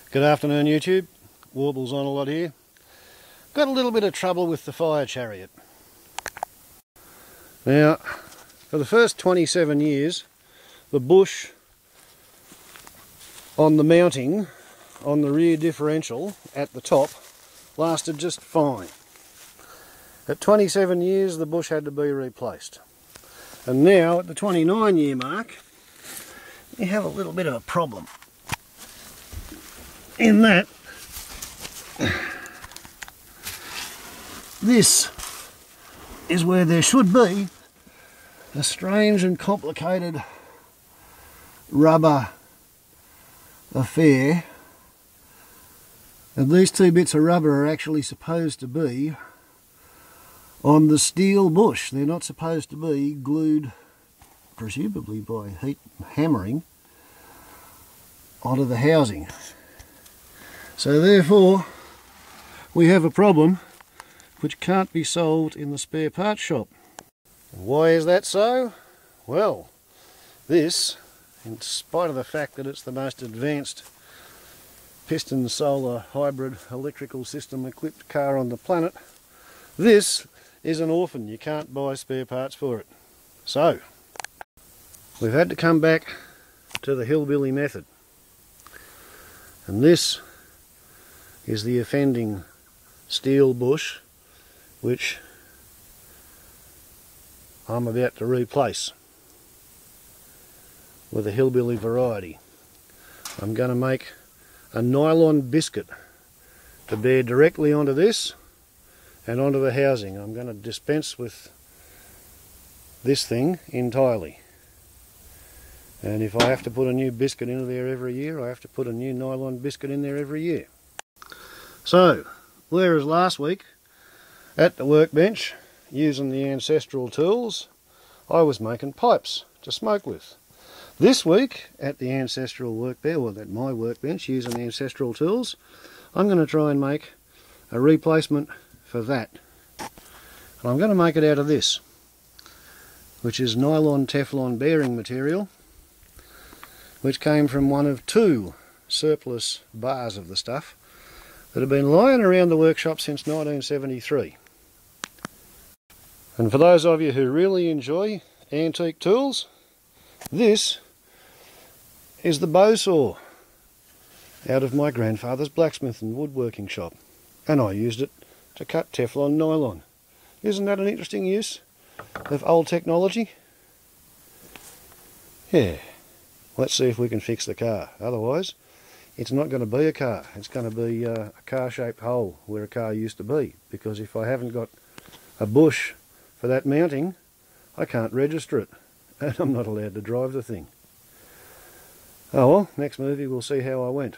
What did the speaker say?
Good afternoon, YouTube. Warbles on a lot here. Got a little bit of trouble with the fire chariot. Now, for the first 27 years, the bush on the mounting on the rear differential at the top lasted just fine. At 27 years, the bush had to be replaced. And now, at the 29-year mark, you have a little bit of a problem. In that, this is where there should be a strange and complicated rubber affair, and these two bits of rubber are actually supposed to be on the steel bush. They're not supposed to be glued, presumably by heat hammering, onto the housing. So therefore, we have a problem which can't be solved in the spare parts shop. Why is that so? Well, this, in spite of the fact that it's the most advanced piston solar hybrid electrical system equipped car on the planet, this is an orphan. You can't buy spare parts for it. So, we've had to come back to the Hillbilly method. And this is the offending steel bush which I'm about to replace with a Hillbilly variety. I'm going to make a nylon biscuit to bear directly onto this and onto the housing. I'm going to dispense with this thing entirely. And if I have to put a new biscuit into there every year, I have to put a new nylon biscuit in there every year. So, whereas last week at the workbench, using the ancestral tools, I was making pipes to smoke with. This week at the ancestral workbench, or at my workbench, using ancestral tools, I'm going to try and make a replacement for that. And I'm going to make it out of this, which is nylon Teflon bearing material, which came from one of two surplus bars of the stuff that have been lying around the workshop since 1973. And for those of you who really enjoy antique tools, this is the bow saw out of my grandfather's blacksmith and woodworking shop, and I used it to cut Teflon nylon. Isn't that an interesting use of old technology? Yeah. Let's see if we can fix the car. Otherwise, it's not going to be a car. It's going to be a car-shaped hole where a car used to be. Because if I haven't got a bush for that mounting, I can't register it. And I'm not allowed to drive the thing. Oh well, next movie we'll see how I went.